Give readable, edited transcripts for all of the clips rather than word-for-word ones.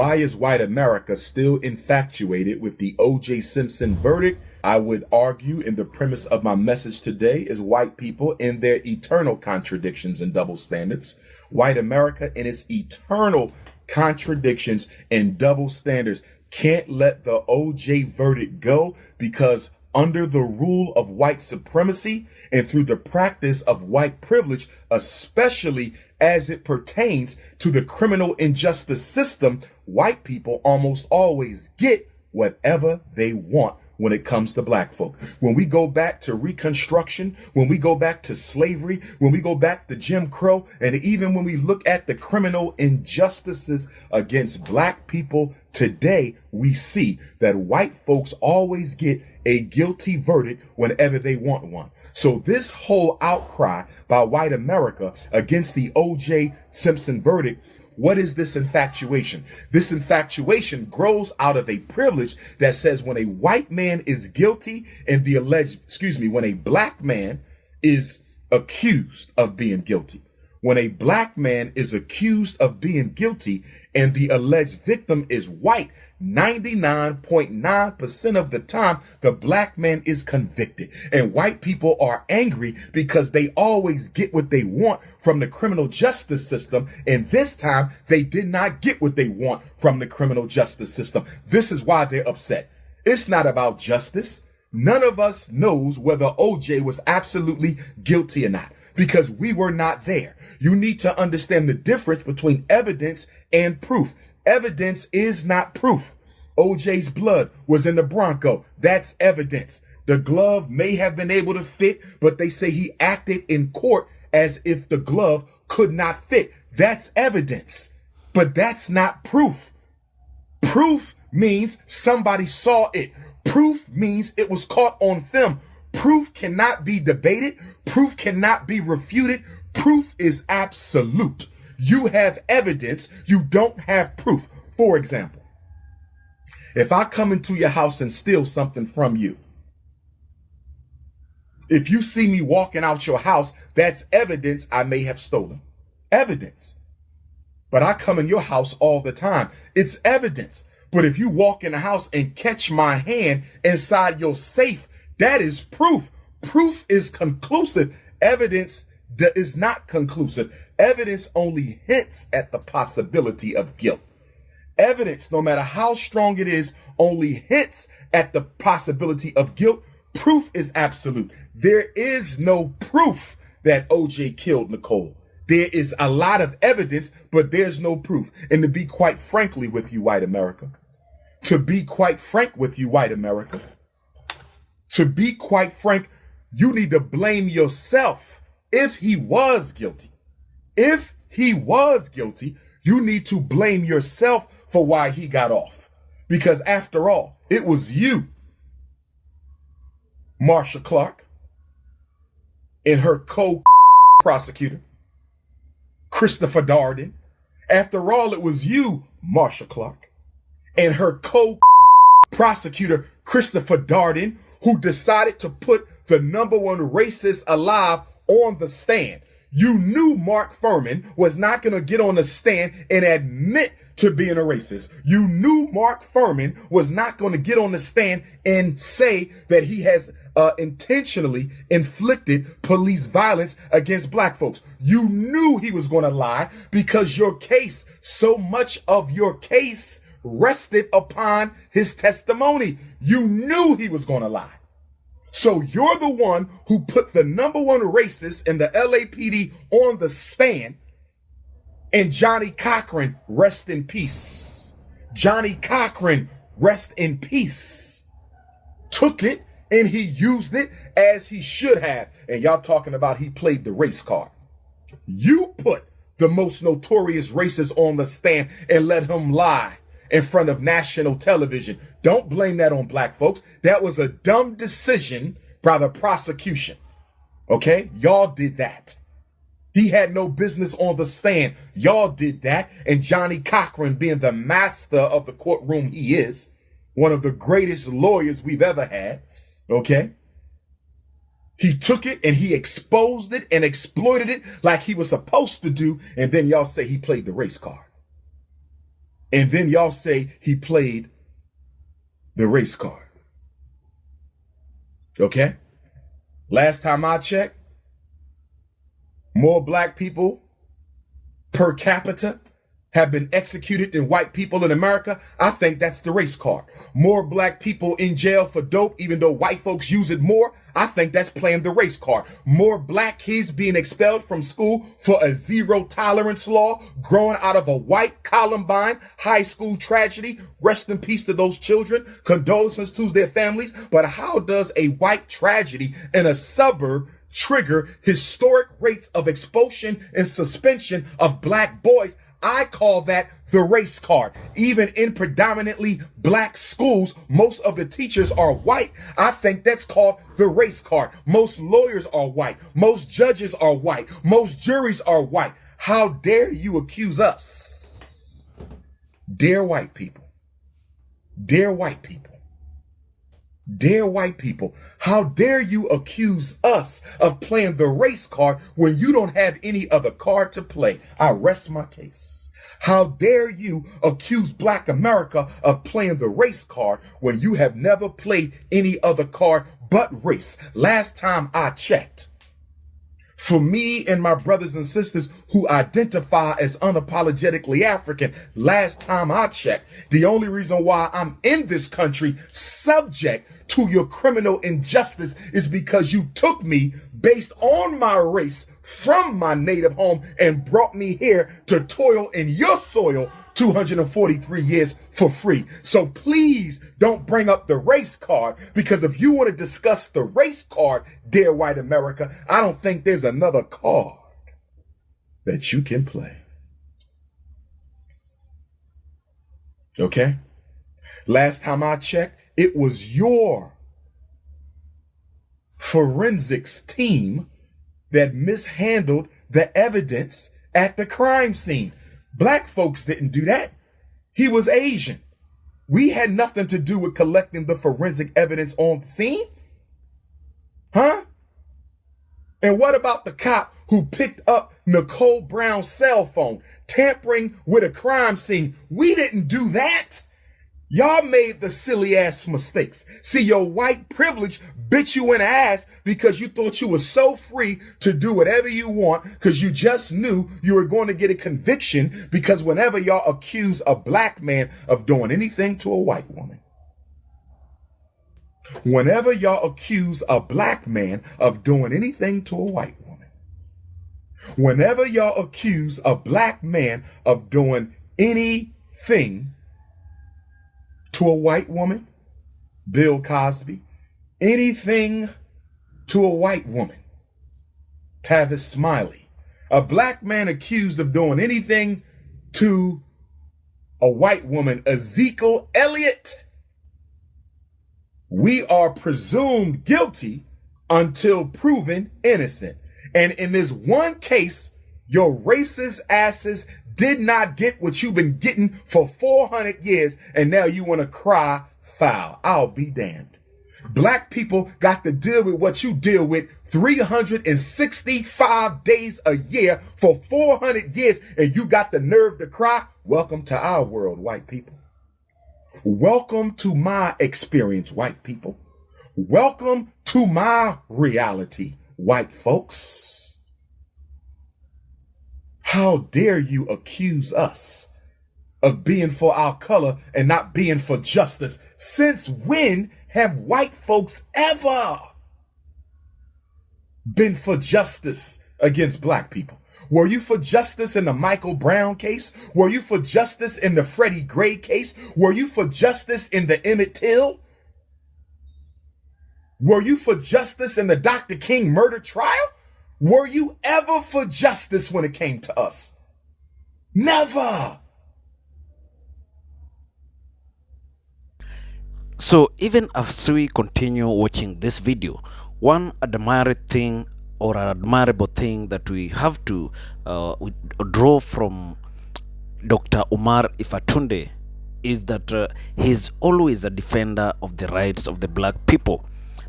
Why is white America still infatuated with the O.J. Simpson verdict? I would argue, in the premise of my message today, is white people in their eternal contradictions and double standards. White America in its eternal contradictions and double standards can't let the O.J. verdict go, because under the rule of white supremacy and through the practice of white privilege, especially as it pertains to the criminal injustice system, white people almost always get whatever they want when it comes to black folk. When we go back to Reconstruction, when we go back to slavery, when we go back to Jim Crow, and even when we look at the criminal injustices against black people today, we see that white folks always get a guilty verdict whenever they want one. So this whole outcry by white America against the O.J. Simpson verdict, what is this infatuation? This infatuation grows out of a privilege that says when a white man is guilty and when a black man is accused of being guilty, when a black man is accused of being guilty and the alleged victim is white, 99.9% of the time, the black man is convicted. And white people are angry because they always get what they want from the criminal justice system. And this time, they did not get what they want from the criminal justice system. This is why they're upset. It's not about justice. None of us knows whether OJ was absolutely guilty or not, because we were not there. You need to understand the difference between evidence and proof. Evidence is not proof. OJ's blood was in the Bronco. That's evidence. The glove may have been able to fit, but they say he acted in court as if the glove could not fit. That's evidence, but that's not proof. Proof means somebody saw it. Proof means it was caught on film. Proof cannot be debated. Proof cannot be refuted. Proof is absolute. You have evidence. You don't have proof. For example, if I come into your house and steal something from you, if you see me walking out your house, that's evidence I may have stolen. Evidence. But I come in your house all the time. It's evidence. But if you walk in the house and catch my hand inside your safe, that is proof. Proof is conclusive. Evidence is not conclusive. Evidence only hints at the possibility of guilt. Evidence, no matter how strong it is, only hints at the possibility of guilt. Proof is absolute. There is no proof that OJ killed Nicole. There is a lot of evidence, but there's no proof. And to be quite frankly with you, white America, to be quite frank with you, white America, to be quite frank, you need to blame yourself if he was guilty. If he was guilty, you need to blame yourself for why he got off. Because after all, it was you, Marsha Clark, and her co-prosecutor, Christopher Darden. After all, it was you, Marsha Clark, and her co-prosecutor, Christopher Darden, who decided to put the number one racist alive on the stand. You knew Mark Furman was not going to get on the stand and admit to being a racist. You knew Mark Furman was not going to get on the stand and say that he has intentionally inflicted police violence against black folks. You knew he was going to lie because your case, so much of your case rested upon his testimony. You knew he was going to lie. So you're the one who put the number one racist in the LAPD on the stand, and Johnny Cochran, rest in peace. Johnny Cochran, rest in peace, took it and he used it as he should have. And y'all talking about he played the race card. You put the most notorious racist on the stand and let him lie in front of national television. Don't blame that on black folks. That was a dumb decision by the prosecution. Okay? Y'all did that. He had no business on the stand. Y'all did that. And Johnny Cochran, being the master of the courtroom he is, one of the greatest lawyers we've ever had, okay? He took it and he exposed it and exploited it like he was supposed to do. And then y'all say he played the race card. And then y'all say he played the race card. Okay? Last time I checked, more black people per capita have been executed than white people in America. I think that's the race card. More black people in jail for dope, even though white folks use it more. I think that's playing the race card. More black kids being expelled from school for a zero tolerance law growing out of a white Columbine high school tragedy. Rest in peace to those children. Condolences to their families. But how does a white tragedy in a suburb trigger historic rates of expulsion and suspension of black boys? I call that the race card. Even in predominantly black schools, most of the teachers are white. I think that's called the race card. Most lawyers are white. Most judges are white. Most juries are white. How dare you accuse us? Dear white people. Dear white people. Dear white people, how dare you accuse us of playing the race card when you don't have any other card to play? I rest my case. How dare you accuse black America of playing the race card when you have never played any other card but race? Last time I checked, for me and my brothers and sisters who identify as unapologetically African, last time I checked, the only reason why I'm in this country subject to your criminal injustice is because you took me based on my race from my native home and brought me here to toil in your soil 243 years for free. So please don't bring up the race card, because if you want to discuss the race card, dear white America, I don't think there's another card that you can play. Okay? Last time I checked, it was your forensics team that mishandled the evidence at the crime scene. Black folks didn't do that. He was Asian. We had nothing to do with collecting the forensic evidence on the scene. Huh? And what about the cop who picked up Nicole Brown's cell phone, tampering with a crime scene? We didn't do that. Y'all made the silly ass mistakes. See, your white privilege bit you in the ass because you thought you were so free to do whatever you want because you just knew you were going to get a conviction, because whenever y'all accuse a black man of doing anything to a white woman, whenever y'all accuse a black man of doing anything to a white woman, whenever y'all accuse a black man of doing anything to a white woman, Bill Cosby, anything to a white woman, Tavis Smiley, a black man accused of doing anything to a white woman, Ezekiel Elliott, we are presumed guilty until proven innocent. And in this one case, your racist asses did not get what you've been getting for 400 years, and now you want to cry foul. I'll be damned. Black people got to deal with what you deal with 365 days a year for 400 years, and you got the nerve to cry. Welcome to our world, white people. Welcome to my experience, white people. Welcome to my reality, white folks. How dare you accuse us of being for our color and not being for justice? Since when have white folks ever been for justice against black people? Were you for justice in the Michael Brown case? Were you for justice in the Freddie Gray case? Were you for justice in the Emmett Till? Were you for justice in the Dr. King murder trial? Were you ever for justice when it came to us? Never. So even as we continue watching this video, one admirable thing that we have to draw from Dr. Umar Ifatunde is that he's always a defender of the rights of the black people.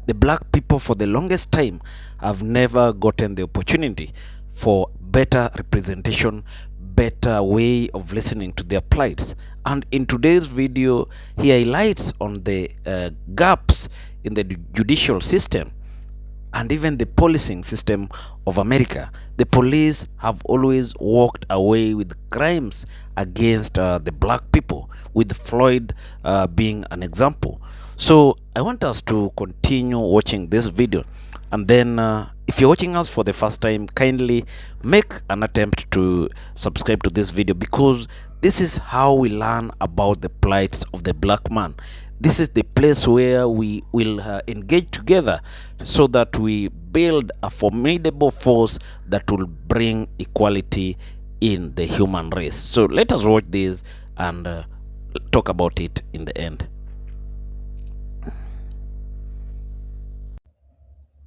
The black people for the longest time have never gotten the opportunity for better representation, better way of listening to their plights. And in today's video, he highlights on the gaps in the judicial system and even the policing system of America. The police have always walked away with crimes against the black people, with Floyd being an example. So I want us to continue watching this video, and then if you're watching us for the first time, kindly make an attempt to subscribe to this video, because this is how we learn about the plights of the black man. This is the place where we will engage together so that we build a formidable force that will bring equality in the human race. So let us watch this and talk about it in the end.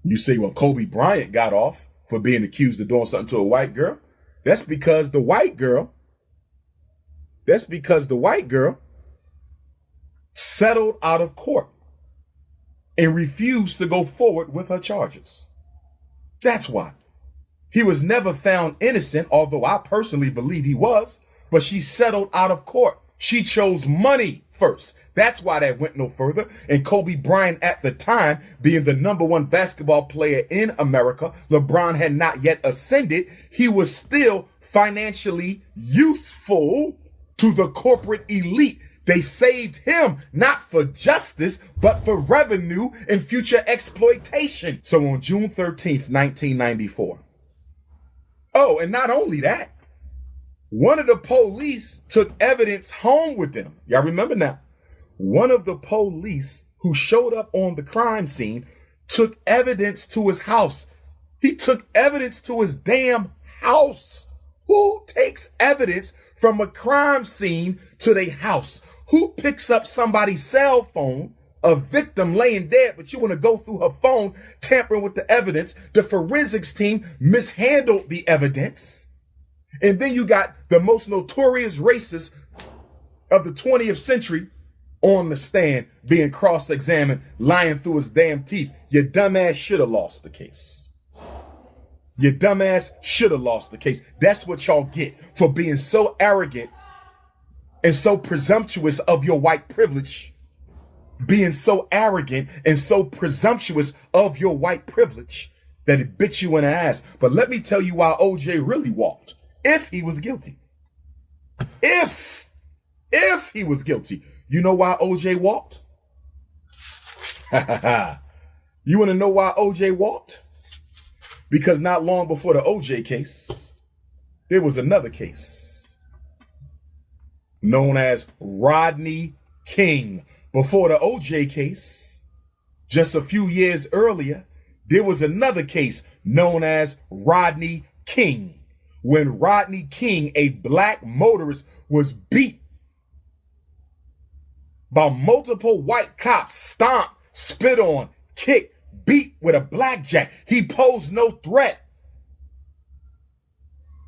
You say, well, Kobe Bryant got off for being accused of doing something to a white girl. That's because the white girl settled out of court and refused to go forward with her charges. That's why. He was never found innocent, although I personally believe he was, but she settled out of court. She chose money first. That's why that went no further. And Kobe Bryant, at the time, being the #1 basketball player in America, LeBron had not yet ascended. He was still financially useful to the corporate elite. They saved him not for justice, but for revenue and future exploitation. So on June 13th, 1994. Oh, and not only that, one of the police took evidence home with them. Y'all remember now? One of the police who showed up on the crime scene took evidence to his house. He took evidence to his damn house. Who takes evidence from a crime scene to their house? Who picks up somebody's cell phone, a victim laying dead, but you want to go through her phone, tampering with the evidence? The forensics team mishandled the evidence. And then you got the most notorious racist of the 20th century on the stand being cross-examined, lying through his damn teeth. Your dumbass should have lost the case. Your dumbass should have lost the case. That's what y'all get for being so arrogant and so presumptuous of your white privilege. Being so arrogant and so presumptuous of your white privilege that it bit you in the ass. But let me tell you why OJ really walked. If he was guilty. If he was guilty. You know why OJ walked? You want to know why OJ walked? Because not long before the OJ case, there was another case known as Rodney King. Before the OJ case, just a few years earlier, there was another case known as Rodney King. When Rodney King, a black motorist, was beat by multiple white cops, stomped, spit on, kicked, beat with a blackjack. He posed no threat.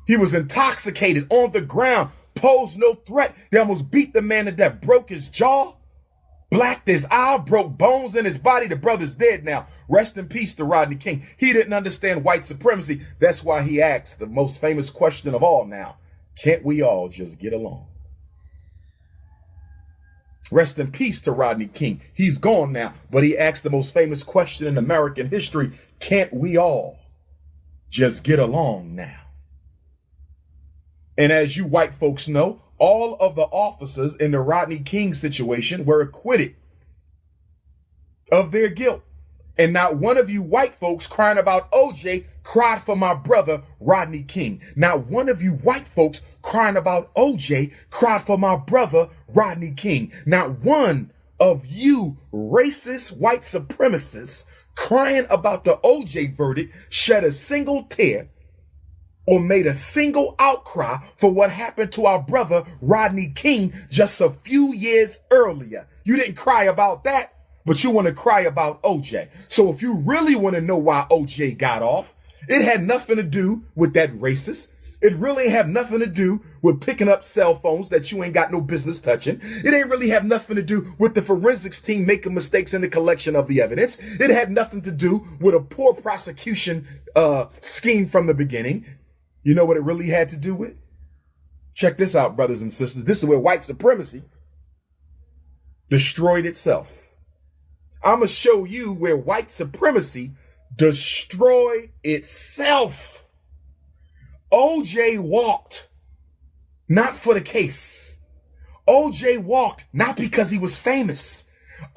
He was intoxicated on the ground, posed no threat. They almost beat the man to death, broke his jaw, blacked his eye, broke bones in his body. The brother's dead now. Rest in peace to Rodney King. He didn't understand white supremacy. That's why he asked the most famous question of all now. Can't we all just get along? Rest in peace to Rodney King. He's gone now, but he asked the most famous question in American history. Can't we all just get along now? And as you white folks know, all of the officers in the Rodney King situation were acquitted of their guilt. And not one of you white folks crying about OJ cried for my brother, Rodney King. Not one of you white folks crying about OJ cried for my brother, Rodney King. Not one of you racist white supremacists crying about the OJ verdict shed a single tear or made a single outcry for what happened to our brother, Rodney King, just a few years earlier. You didn't cry about that, but you want to cry about OJ. So if you really want to know why OJ got off, it had nothing to do with that racist. It really had nothing to do with picking up cell phones that you ain't got no business touching. It ain't really have nothing to do with the forensics team making mistakes in the collection of the evidence. It had nothing to do with a poor prosecution scheme from the beginning. You know what it really had to do with? Check this out, brothers and sisters. This is where white supremacy destroyed itself. I'm going to show you where white supremacy destroyed itself. OJ walked not for the case. OJ walked not because he was famous.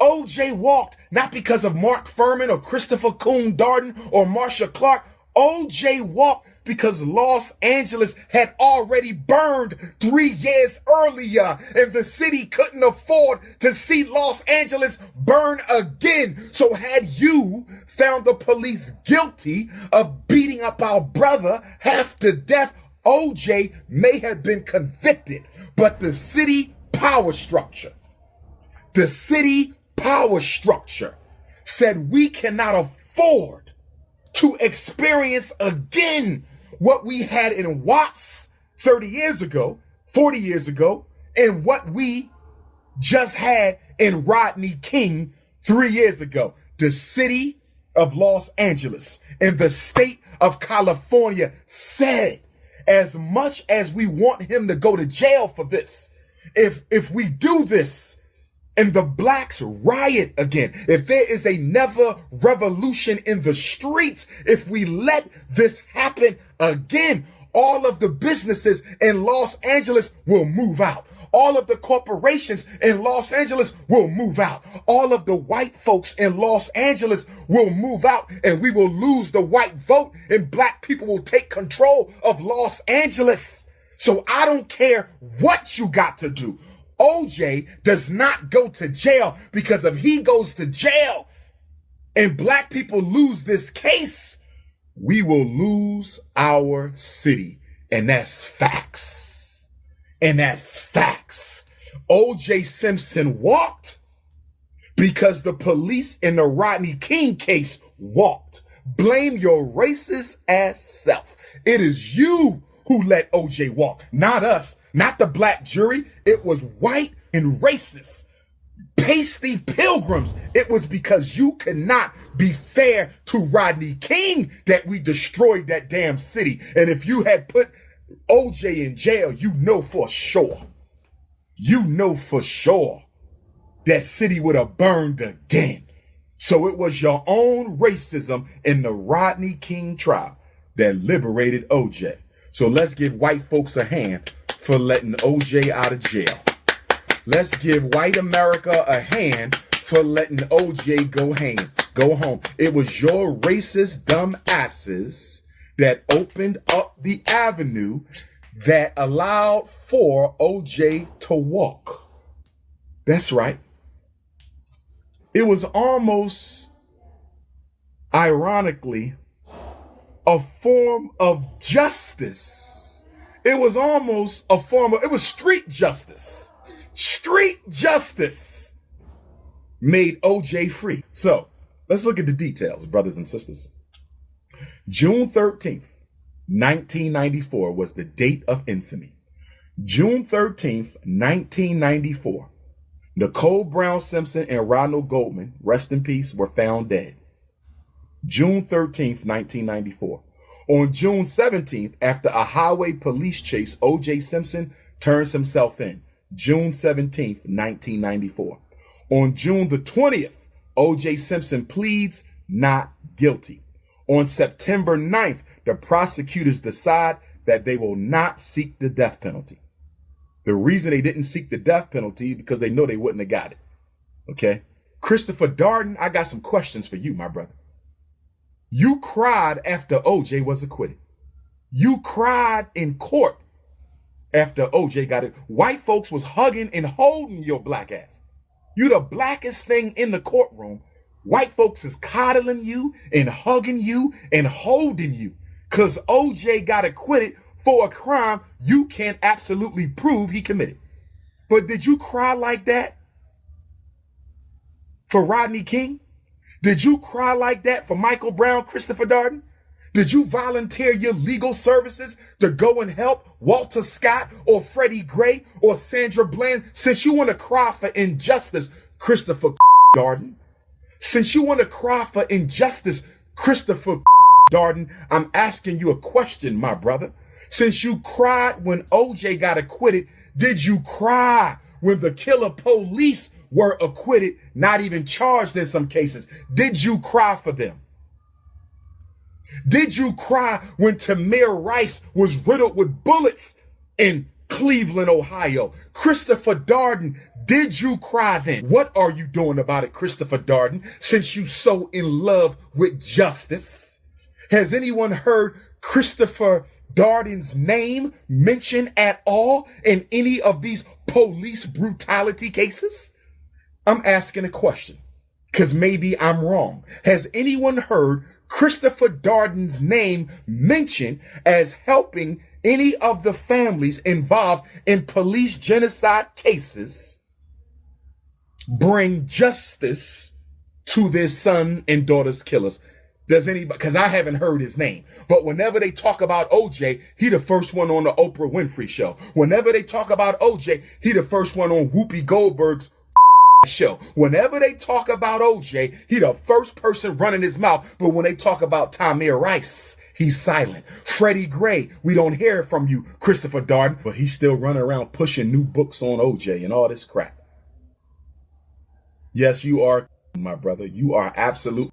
OJ walked not because of Mark Furman or Christopher Coon Darden or Marsha Clark. OJ walked because Los Angeles had already burned 3 years earlier, and the city couldn't afford to see Los Angeles burn again. So had you found the police guilty of beating up our brother half to death, OJ may have been convicted. But the city power structure said we cannot afford to experience again what we had in Watts 30 years ago, 40 years ago, and what we just had in Rodney King 3 years ago. The city of Los Angeles and the state of California said, as much as we want him to go to jail for this, if we do this, and the blacks riot again, if there is another revolution in the streets, if we let this happen again, all of the businesses in Los Angeles will move out. All of the corporations in Los Angeles will move out. All of the white folks in Los Angeles will move out, and we will lose the white vote, and black people will take control of Los Angeles. So I don't care what you got to do. OJ does not go to jail, because if he goes to jail and black people lose this case, we will lose our city. And that's facts. OJ Simpson walked because the police in the Rodney King case walked. Blame your racist ass self. It is you who let OJ walk, not us, not the black jury. It was white and racist, pasty pilgrims. It was because you could not be fair to Rodney King that we destroyed that damn city. And if you had put OJ in jail, you know for sure that city would have burned again. So it was your own racism in the Rodney King trial that liberated OJ. So let's give white folks a hand for letting OJ out of jail. Let's give white America a hand for letting OJ go home. It was your racist dumb asses that opened up the avenue that allowed for OJ to walk. That's right. It was almost, ironically, a form of justice. It was almost a form of, it was street justice. Street justice made OJ free. So let's look at the details, brothers and sisters. June 13th, 1994 was the date of infamy. June 13th, 1994, Nicole Brown Simpson and Ronald Goldman, rest in peace, were found dead. June 13th, 1994. On June 17th, after a highway police chase, O.J. Simpson turns himself in. June 17th, 1994. On June the 20th, O.J. Simpson pleads not guilty. On September 9th, the prosecutors decide that they will not seek the death penalty. The reason they didn't seek the death penalty is because they know they wouldn't have got it. Okay? Christopher Darden, I got some questions for you, my brother. You cried after OJ was acquitted. You cried in court after OJ got it. White folks was hugging and holding your black ass. You the blackest thing in the courtroom. White folks is coddling you and hugging you and holding you because OJ got acquitted for a crime you can't absolutely prove he committed. But did you cry like that for Rodney King? Did you cry like that for Michael Brown, Christopher Darden? Did you volunteer your legal services to go and help Walter Scott or Freddie Gray or Sandra Bland? Since you want to cry for injustice, Christopher Darden, since you want to cry for injustice, Christopher Darden, I'm asking you a question, my brother. Since you cried when OJ got acquitted, did you cry when the killer police were acquitted, not even charged in some cases? Did you cry for them? Did you cry when Tamir Rice was riddled with bullets in Cleveland, Ohio? Christopher Darden, did you cry then? What are you doing about it, Christopher Darden, since you so in love with justice? Has anyone heard Christopher Darden's name mentioned at all in any of these police brutality cases? I'm asking a question, because maybe I'm wrong. Has anyone heard Christopher Darden's name mentioned as helping any of the families involved in police genocide cases bring justice to their son and daughter's killers? Does anybody? Because I haven't heard his name. But whenever they talk about OJ, he the first one on the Oprah Winfrey show. Whenever they talk about OJ, he the first one on Whoopi Goldberg's show. Whenever they talk about OJ, he the first person running his mouth. But when they talk about Tamir Rice, he's silent. Freddie Gray, we don't hear from you, Christopher Darden, but he's still running around pushing new books on OJ and all this crap. Yes, you are, my brother. You are absolute.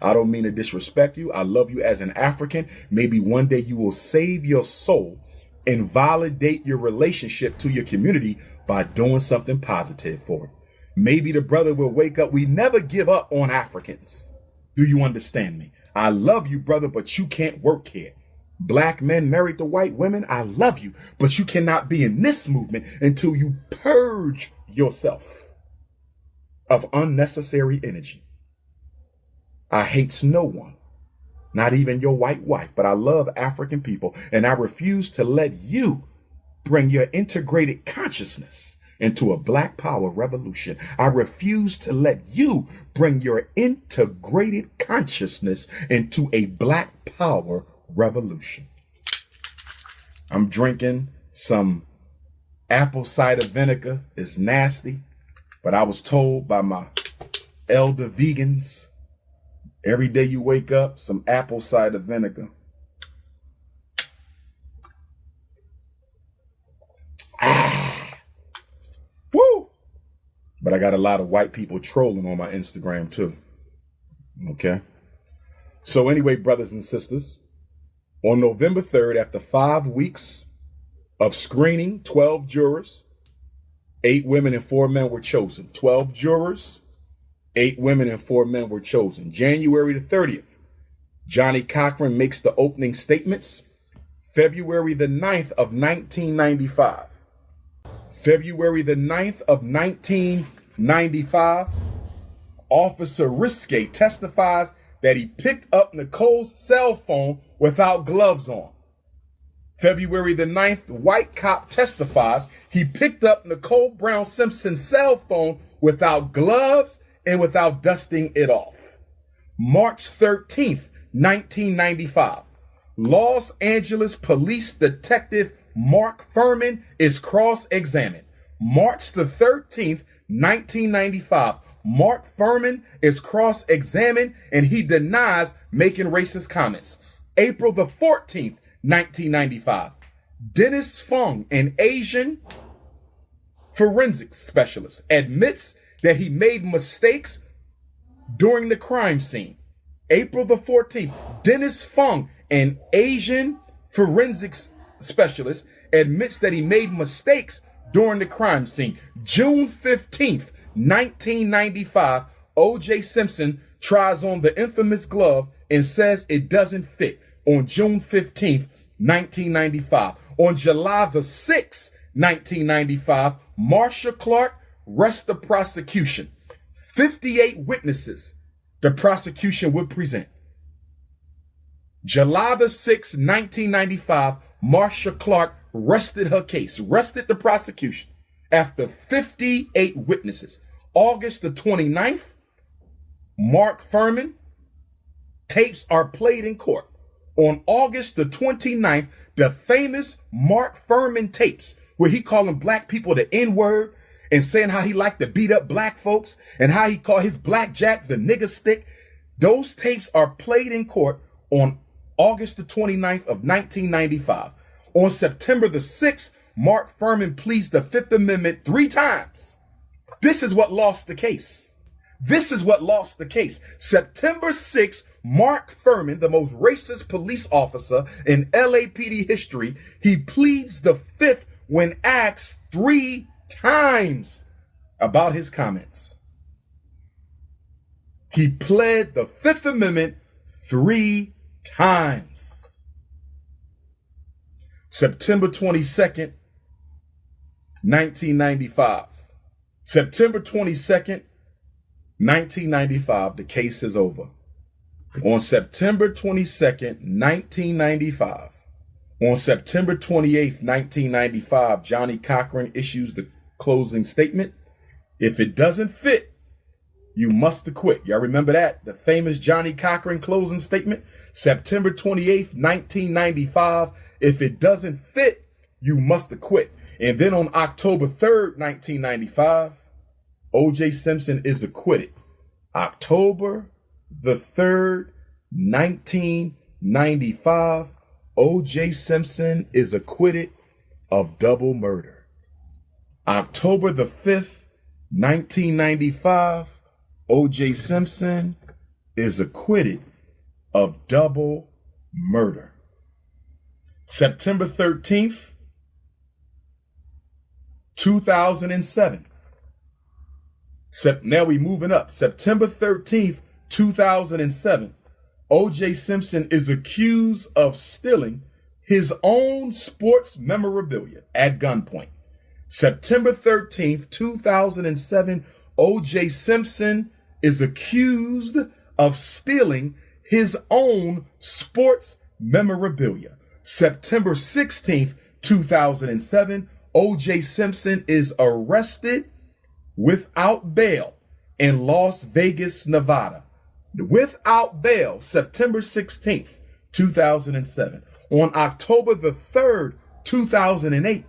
I don't mean to disrespect you. I love you as an African. Maybe one day you will save your soul and validate your relationship to your community by doing something positive for it. Maybe the brother will wake up. We never give up on Africans. Do you understand me? I love you, brother, but you can't work here. Black men married to white women, I love you, but you cannot be in this movement until you purge yourself of unnecessary energy. I hate no one, not even your white wife, but I love African people, and I refuse to let you bring your integrated consciousness into a Black Power revolution. I refuse to let you bring your integrated consciousness into a Black Power revolution. I'm drinking some apple cider vinegar. It's nasty, but I was told by my elder vegans, every day you wake up, some apple cider vinegar. Woo! But I got a lot of white people trolling on my Instagram too. Okay. So anyway, brothers and sisters, on November 3rd, after 5 weeks of screening, 12 jurors, 8 women and 4 men were chosen. 12 jurors, 8 women and 4 men were chosen. January the 30th, Johnny Cochran makes the opening statements. February the 9th of 1995. February the 9th of 1995, Officer Risque testifies that he picked up Nicole's cell phone without gloves on. February the 9th, white cop testifies he picked up Nicole Brown Simpson's cell phone without gloves and without dusting it off. March 13th, 1995, Los Angeles Police Detective Mark Furman is cross-examined. March the 13th, 1995, Mark Furman is cross-examined and he denies making racist comments. April the 14th, 1995, Dennis Fung, an Asian forensics specialist, admits that he made mistakes during the crime scene. April the 14th, Dennis Fung, an Asian forensics specialist, admits that he made mistakes during the crime scene. June 15th, 1995, O.J. Simpson tries on the infamous glove and says it doesn't fit. On June 15th, 1995. On July the 6th, 1995, Marsha Clark rests the prosecution. 58 witnesses the prosecution would present. July the 6th, 1995, Marsha Clark rested her case, rested the prosecution after 58 witnesses. August the 29th, Mark Furman tapes are played in court. On August the 29th, the famous Mark Furman tapes, where he calling black people the N-word and saying how he liked to beat up black folks and how he called his blackjack the nigger stick. Those tapes are played in court on August the 29th of 1995. On September the 6th, Mark Furman pleads the Fifth Amendment 3 times. This is what lost the case. This is what lost the case. September 6th, Mark Furman, the most racist police officer in LAPD history, he pleads the Fifth when asked 3 times about his comments. He pled the Fifth Amendment 3 times. September 22nd, 1995. September 22nd, 1995, the case is over. On September 22nd, 1995, on September 28th, 1995, Johnny Cochran issues the closing statement. If it doesn't fit, you must acquit. Y'all remember that? The famous Johnny Cochran closing statement? September 28th, 1995. If it doesn't fit, you must acquit. And then on October 3rd, 1995, O.J. Simpson is acquitted. October the 3rd, 1995, O.J. Simpson is acquitted of double murder. October the 5th, 1995, O.J. Simpson is acquitted of double murder. September 13th, 2007. Now we moving up. September 13th, 2007. O.J. Simpson is accused of stealing his own sports memorabilia at gunpoint. September 13th, 2007, O.J. Simpson is accused of stealing his own sports memorabilia. September 16th, 2007, O.J. Simpson is arrested without bail in Las Vegas, Nevada. Without bail, September 16th, 2007. On October the 3rd, 2008.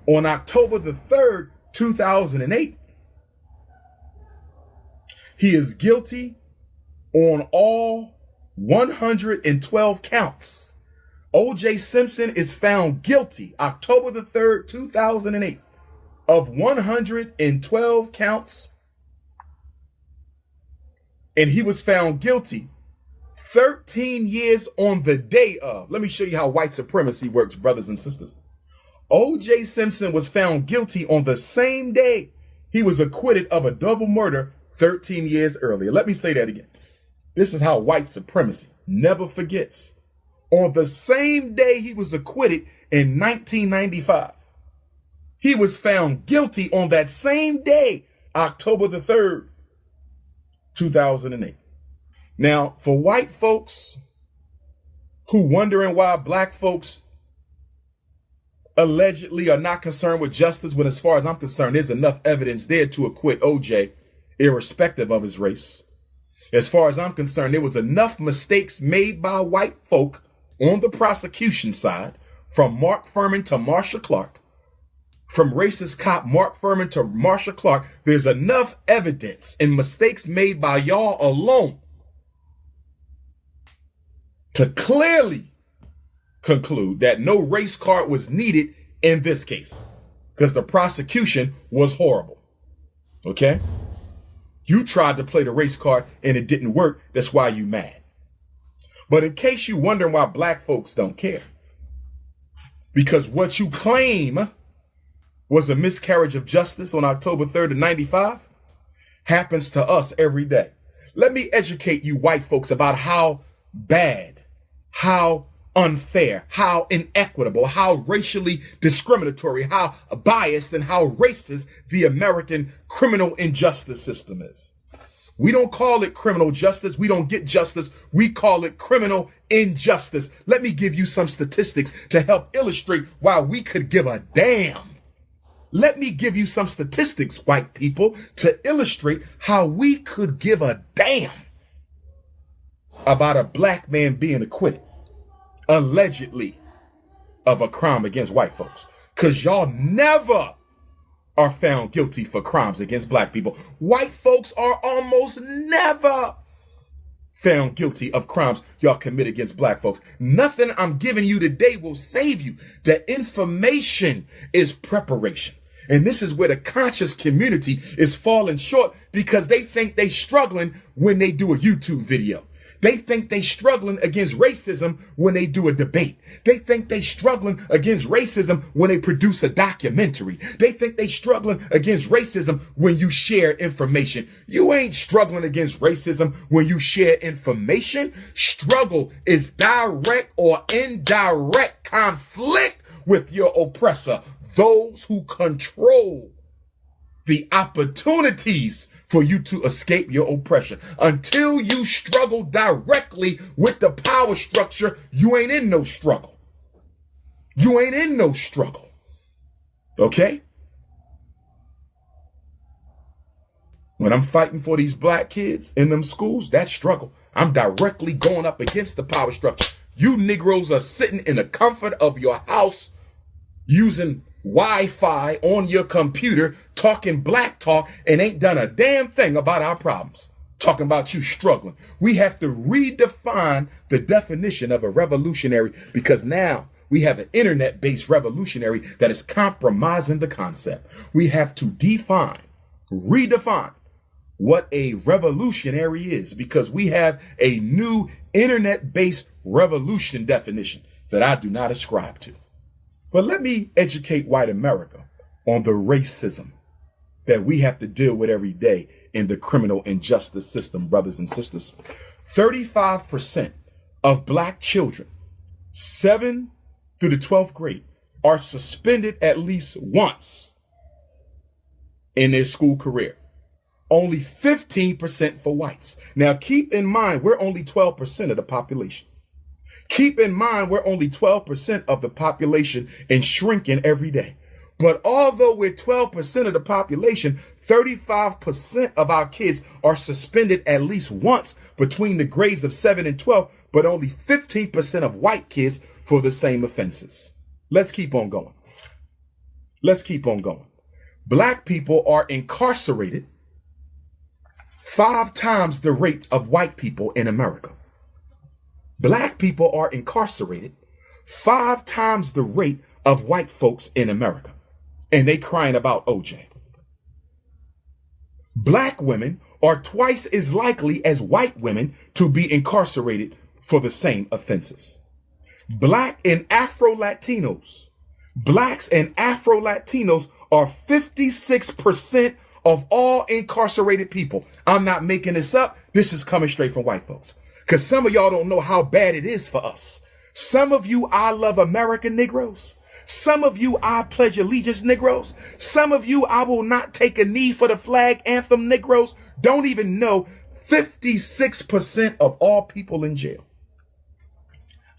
On October the 3rd, 2008, he is guilty on all 112 counts. O.J. Simpson is found guilty October the 3rd, 2008 of 112 counts. And he was found guilty 13 years on the day of. Let me show you how white supremacy works, brothers and sisters. O.J. Simpson was found guilty on the same day he was acquitted of a double murder 13 years earlier. Let me say that again. This is how white supremacy never forgets. On the same day he was acquitted in 1995, he was found guilty on that same day, October the 3rd, 2008. Now, for white folks who wondering why black folks allegedly are not concerned with justice, when as far as I'm concerned, there's enough evidence there to acquit OJ, irrespective of his race. As far as I'm concerned, there was enough mistakes made by white folk on the prosecution side, from Mark Furman to Marsha Clark, from racist cop Mark Furman to Marsha Clark. There's enough evidence and mistakes made by y'all alone to clearly conclude that no race card was needed in this case, because the prosecution was horrible. Okay? You tried to play the race card and it didn't work. That's why you mad. But in case you wondering why black folks don't care, because what you claim was a miscarriage of justice on October 3rd of 95 happens to us every day. Let me educate you white folks about how bad, how unfair, how inequitable, how racially discriminatory, how biased, and how racist the American criminal injustice system is. We don't call it criminal justice. We don't get justice. We call it criminal injustice. Let me give you some statistics to help illustrate why we could give a damn. Let me give you some statistics, white people, to illustrate how we could give a damn about a black man being acquitted, allegedly, of a crime against white folks. Because y'all never are found guilty for crimes against black people. White folks are almost never found guilty of crimes y'all commit against black folks. Nothing I'm giving you today will save you. The information is preparation. And this is where the conscious community is falling short because they think they struggling when they do a YouTube video. They think they struggling against racism when they do a debate. They think they struggling against racism when they produce a documentary. They think they struggling against racism when you share information. You ain't struggling against racism when you share information. Struggle is direct or indirect conflict with your oppressor, those who control the opportunities for you to escape your oppression. Until you struggle directly with the power structure, you ain't in no struggle. You ain't in no struggle. Okay? When I'm fighting for these black kids in them schools, that struggle, I'm directly going up against the power structure. You Negroes are sitting in the comfort of your house using Wi-Fi on your computer, talking black talk, and ain't done a damn thing about our problems. Talking about you struggling. We have to redefine the definition of a revolutionary because now we have an internet-based revolutionary that is compromising the concept. We have to redefine what a revolutionary is because we have a new internet-based revolution definition that I do not ascribe to. But let me educate white America on the racism that we have to deal with every day in the criminal and justice system, brothers and sisters. 35% of black children, 7 through the 12th grade, are suspended at least once in their school career. Only 15% for whites. Now, keep in mind, we're only 12% of the population. Keep in mind, we're only 12% of the population and shrinking every day. But although we're 12% of the population, 35% of our kids are suspended at least once between the grades of 7 and 12, but only 15% of white kids for the same offenses. Let's keep on going. Let's keep on going. Black people are incarcerated 5 times the rate of white people in America. Black people are incarcerated 5 times the rate of white folks in America. And they crying about OJ. Black women are twice as likely as white women to be incarcerated for the same offenses. Blacks and Afro-Latinos are 56% of all incarcerated people. I'm not making this up. This is coming straight from white folks. Because some of y'all don't know how bad it is for us. Some of you, I love America Negroes. Some of you, I pledge allegiance Negroes. Some of you, I will not take a knee for the flag anthem Negroes. Don't even know 56% of all people in jail.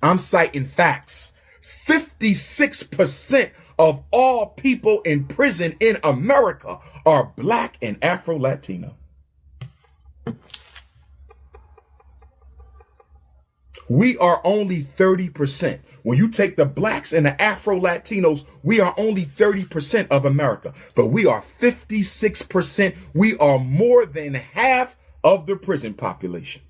I'm citing facts. 56% of all people in prison in America are black and Afro-Latino. We are only 30%. When you take the blacks and the Afro-Latinos, we are only 30% of America, but we are 56%. We are more than half of the prison population.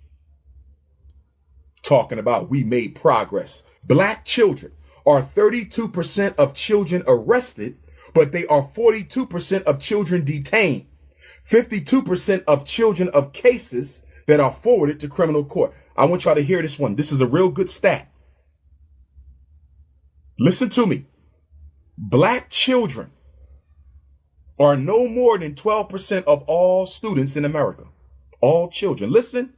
Talking about we made progress. Black children are 32% of children arrested, but they are 42% of children detained. 52% of children of cases that are forwarded to criminal court. I want y'all to hear this one. This is a real good stat. Listen to me. Black children are no more than 12% of all students in America. All children. Listen.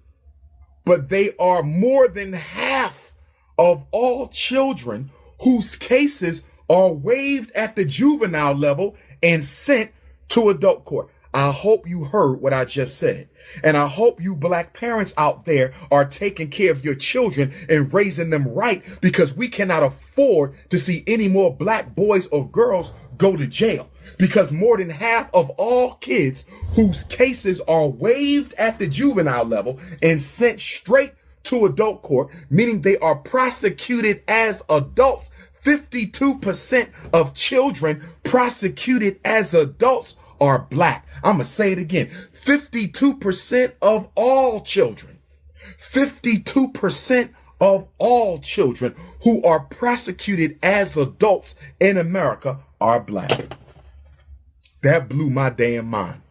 But they are more than half of all children whose cases are waived at the juvenile level and sent to adult court. I hope you heard what I just said. And I hope you black parents out there are taking care of your children and raising them right, because we cannot afford to see any more black boys or girls go to jail, because more than half of all kids whose cases are waived at the juvenile level and sent straight to adult court, meaning they are prosecuted as adults. 52% of children prosecuted as adults are black. I'm going to say it again. 52% of all children 52% of all children who are prosecuted as adults in America are black. That blew my damn mind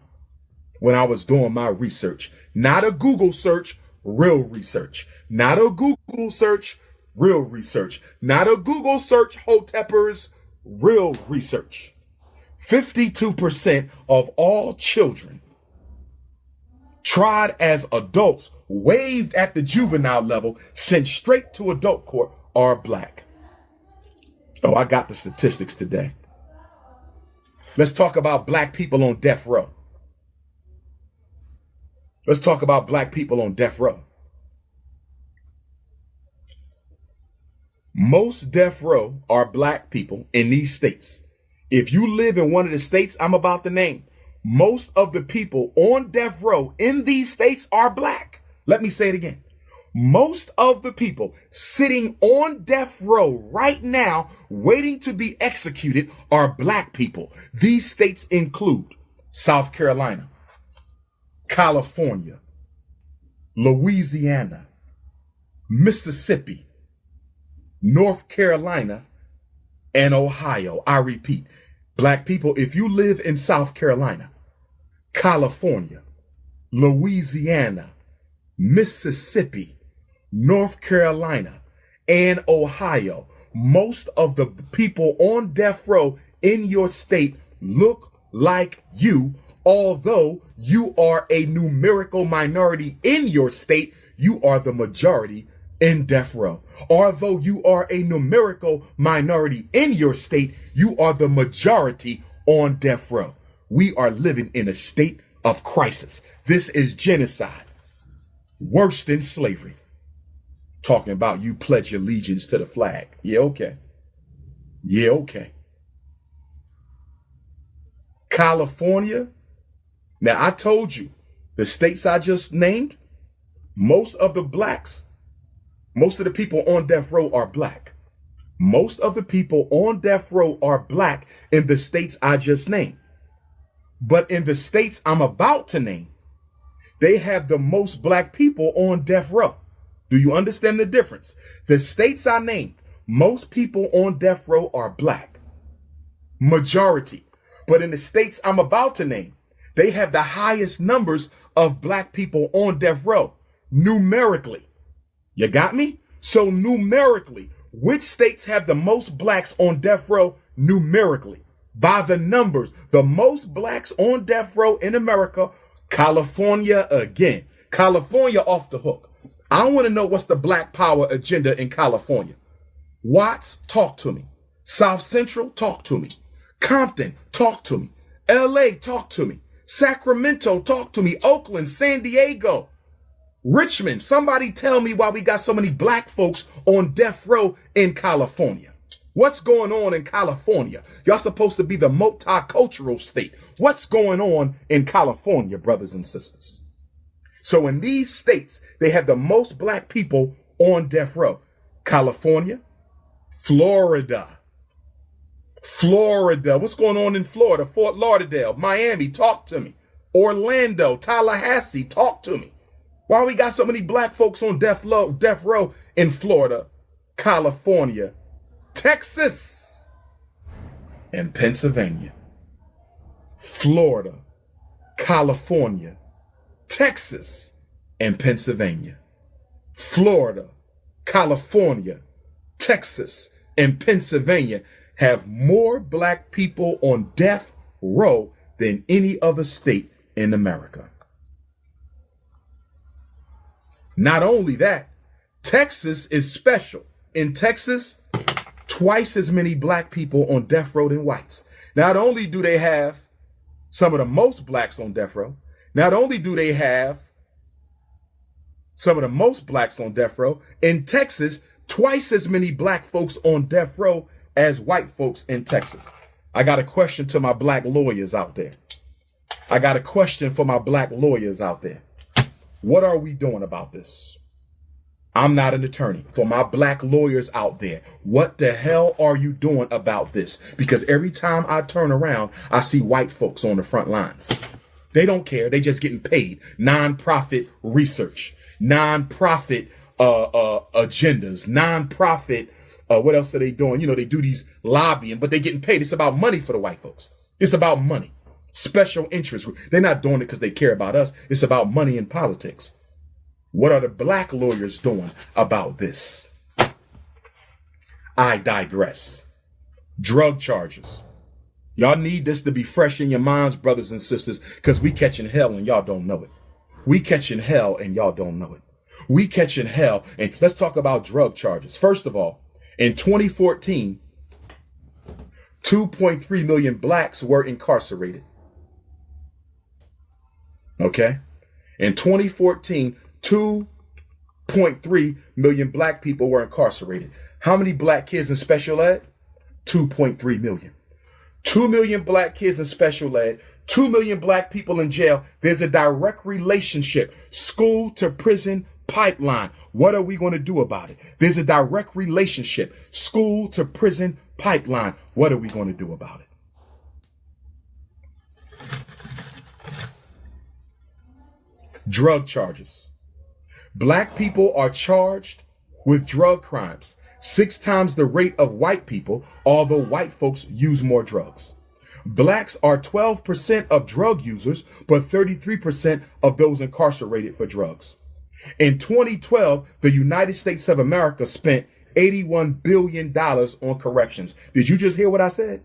when I was doing my research. Not a Google search, real research. Not a Google search, real research. Not a Google search, hoteppers, real research. 52% of all children tried as adults, waived at the juvenile level, sent straight to adult court are black. Oh, I got the statistics today. Let's talk about black people on death row. Let's talk about black people on death row. Most death row are black people in these states. If you live in one of the states I'm about to name, most of the people on death row in these states are black. Let me say it again. Most of the people sitting on death row right now, waiting to be executed, are black people. These states include South Carolina, California, Louisiana, Mississippi, North Carolina, and Ohio. I repeat, black people, if you live in South Carolina, California, Louisiana, Mississippi, North Carolina, and Ohio, most of the people on death row in your state look like you. Although you are a numerical minority in your state, you are the majority in death row. Although you are a numerical minority in your state, you are the majority on death row. We are living in a state of crisis. This is genocide. Worse than slavery. Talking about you pledge allegiance to the flag. Yeah, okay. Yeah, okay. California. Now, I told you, the states I just named, most of the blacks, most of the people on death row are black. Most of the people on death row are black in the states I just named. But in the states I'm about to name, they have the most black people on death row. Do you understand the difference? The states I named, most people on death row are black. Majority. But in the states I'm about to name, they have the highest numbers of black people on death row, numerically. You got me? So numerically, which states have the most blacks on death row numerically? By the numbers, the most blacks on death row in America, California again. California off the hook. I want to know what's the black power agenda in California. Watts, talk to me. South Central, talk to me. Compton, talk to me. LA, talk to me. Sacramento, talk to me. Oakland, San Diego, Richmond. Somebody tell me why we got so many black folks on death row in California. What's going on in California? Y'all supposed to be the multicultural state. What's going on in California, brothers and sisters? So in these states, they have the most black people on death row. California, Florida. What's going on in Florida? Fort Lauderdale, Miami, talk to me. Orlando, Tallahassee, talk to me. Why we got so many black folks on death row in Florida, California, Texas, and Pennsylvania? Florida, California, Texas, and Pennsylvania. Florida, California, Texas, and Pennsylvania have more black people on death row than any other state in America. Not only that, Texas is special. In Texas, twice as many black people on death row than whites. Not only do they have some of the most blacks on death row, not only do they have some of the most blacks on death row, in Texas, twice as many black folks on death row as white folks in Texas. I got a question to my black lawyers out there. I got a question for my black lawyers out there. What are we doing about this? I'm not an attorney. For my black lawyers out there, what the hell are you doing about this? Because every time I turn around, I see white folks on the front lines. They don't care. They just getting paid. Non-profit research, non-profit agendas, non-profit. What else are they doing? They do these lobbying, but they getting paid. It's about money for the white folks. It's about money. Special interest. They're not doing it because they care about us. It's about money and politics. What are the black lawyers doing about this? I digress. Drug charges. Y'all need this to be fresh in your minds, brothers and sisters, because we catching hell and y'all don't know it. We catching hell and y'all don't know it. We catching hell. And let's talk about drug charges. First of all, in 2014, 2.3 million blacks were incarcerated. Okay? In 2014, 2.3 million black people were incarcerated. How many black kids in special ed? 2.3 million. 2 million black kids in special ed, 2 million black people in jail. There's a direct relationship. School to prison pipeline. What are we going to do about it? There's a direct relationship. School to prison pipeline. What are we going to do about it? Drug charges. Black people are charged with drug crimes 6 times the rate of white people, although white folks use more drugs. Blacks are 12% of drug users, but 33% of those incarcerated for drugs. In 2012, the United States of America spent $81 billion on corrections. Did you just hear what I said?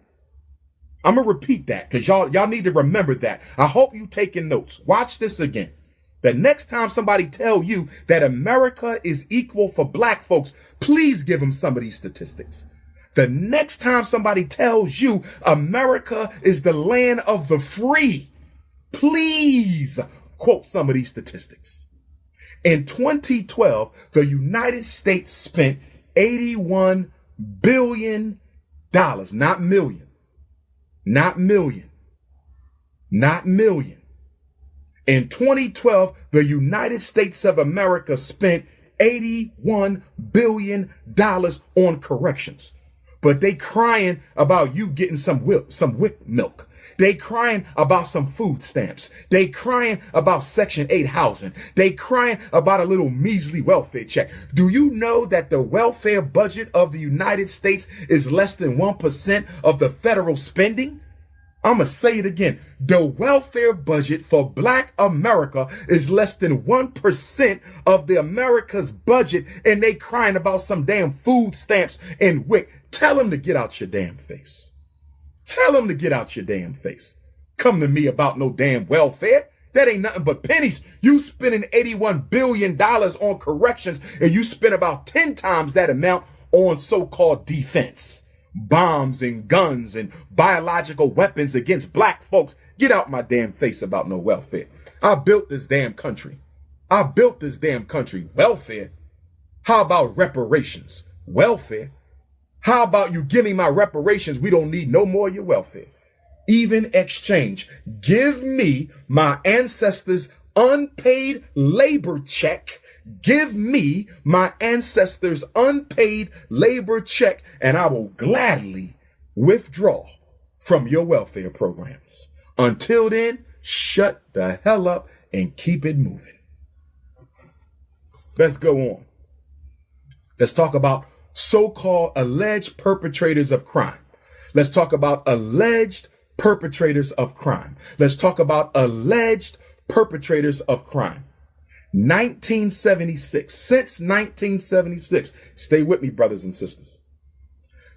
I'm going to repeat that because y'all need to remember that. I hope you taking notes. Watch this again. The next time somebody tell you that America is equal for black folks, please give them some of these statistics. The next time somebody tells you America is the land of the free, please quote some of these statistics. In 2012, the United States spent $81 billion, not million, not million, not million. In 2012, the United States of America spent $81 billion on corrections. But they crying about you getting some WIC milk. They crying about some food stamps. They crying about Section 8 housing. They crying about a little measly welfare check. Do you know that the welfare budget of the United States is less than 1% of the federal spending? I'm going to say it again. The welfare budget for Black America is less than 1% of the America's budget, and they crying about some damn food stamps and WIC. Tell them to get out your damn face. Tell them to get out your damn face. Come to me about no damn welfare. That ain't nothing but pennies. You spending $81 billion on corrections, and you spend about 10 times that amount on so-called defense. Bombs and guns and biological weapons against black folks. Get out my damn face about no welfare. I built this damn country. I built this damn country. Welfare? How about reparations? Welfare? How about you give me my reparations? We don't need no more of your welfare. Even exchange. Give me my ancestors' unpaid labor check. Give me my ancestors' unpaid labor check, and I will gladly withdraw from your welfare programs. Until then, shut the hell up and keep it moving. Let's go on. Let's talk about so-called alleged perpetrators of crime. Let's talk about alleged perpetrators of crime. Let's talk about alleged perpetrators of crime. 1976, since 1976, stay with me, brothers and sisters.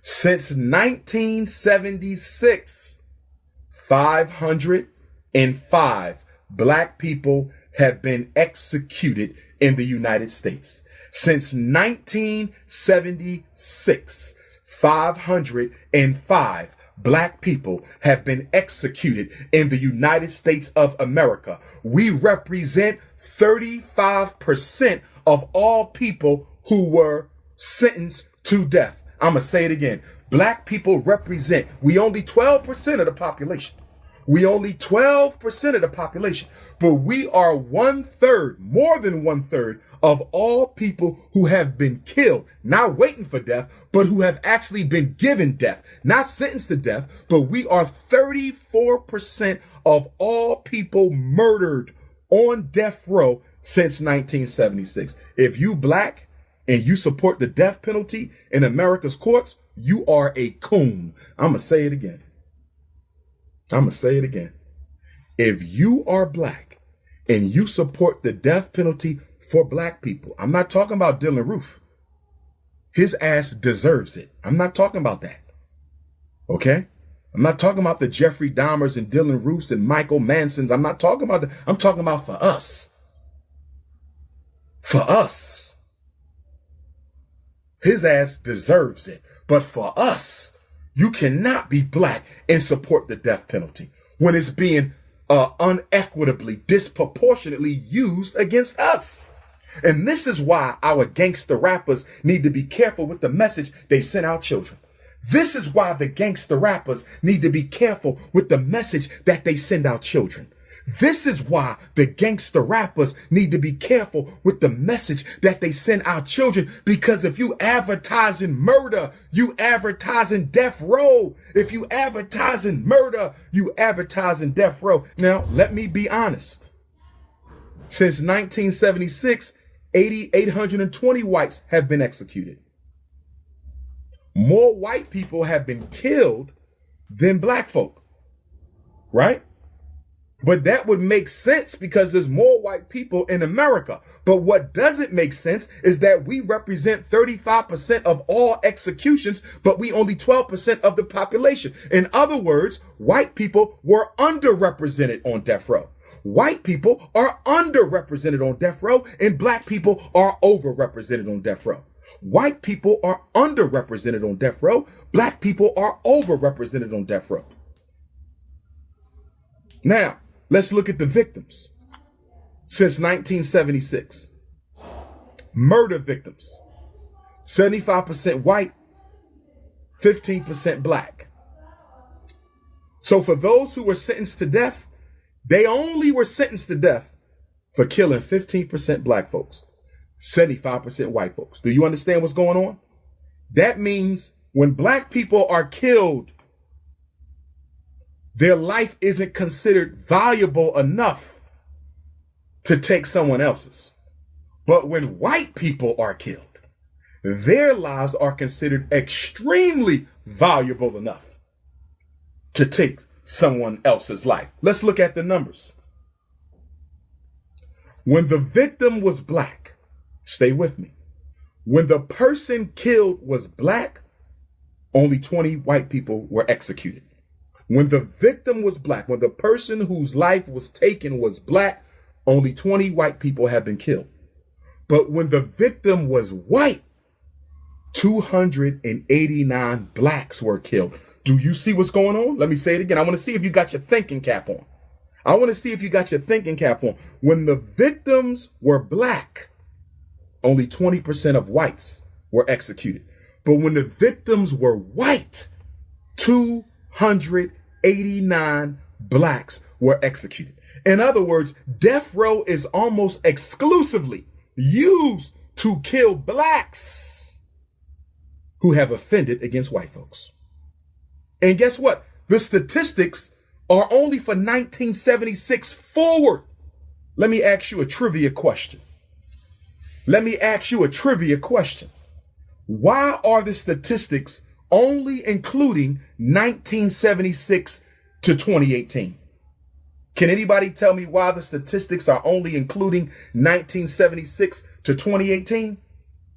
Since 1976, 505 black people have been executed in the United States. Since 1976, 505 black people have been executed in the United States of America. We represent 35% of all people who were sentenced to death. I'm going to say it again. Black people represent, we only 12% of the population. We only 12% of the population, but we are 1/3, more than 1/3 of all people who have been killed, not waiting for death, but who have actually been given death, not sentenced to death, but we are 34% of all people murdered on death row since 1976. If you black and you support the death penalty in America's courts, you are a coon. I'm going to say it again. If you are black and you support the death penalty for black people, I'm not talking about Dylan Roof. His ass deserves it. I'm not talking about that. Okay? I'm not talking about the Jeffrey Dahmers and Dylan Roofs and Michael Mansons. I'm not talking about that. I'm talking about for us. For us. His ass deserves it. But for us, you cannot be black and support the death penalty when it's being unequitably, disproportionately used against us. And this is why our gangster rappers need to be careful with the message they send our children. This is why the gangster rappers need to be careful with the message that they send our children. This is why the gangster rappers need to be careful with the message that they send our children, because if you advertising murder, you advertising death row. If you advertising murder, you advertising death row. Now, let me be honest. Since 1976, 820 whites have been executed. More white people have been killed than black folk, right? But that would make sense because there's more white people in America. But what doesn't make sense is that we represent 35% of all executions, but we only 12% of the population. In other words, white people were underrepresented on death row. White people are underrepresented on death row, and black people are overrepresented on death row. White people are underrepresented on death row. Black people are overrepresented on death row. Now, let's look at the victims. Since 1976, murder victims, 75% white, 15% black. So for those who were sentenced to death, they only were sentenced to death for killing 15% black folks, 75% white folks. Do you understand what's going on? That means when black people are killed, their life isn't considered valuable enough to take someone else's. But when white people are killed, their lives are considered extremely valuable enough to take someone else's life. Let's look at the numbers. When the victim was black, stay with me. When the person killed was black, only 20 white people were executed. When the victim was black, when the person whose life was taken was black, only 20 white people have been killed. But when the victim was white, 289 blacks were killed. Do you see what's going on? Let me say it again. I want to see if you got your thinking cap on. When the victims were black, only 20% of whites were executed. But when the victims were white, 289 blacks were executed. In other words, death row is almost exclusively used to kill blacks who have offended against white folks. And guess what? The statistics are only for 1976 forward. Let me ask you a trivia question. Why are the statistics only including 1976 to 2018? Can anybody tell me why the statistics are only including 1976 to 2018?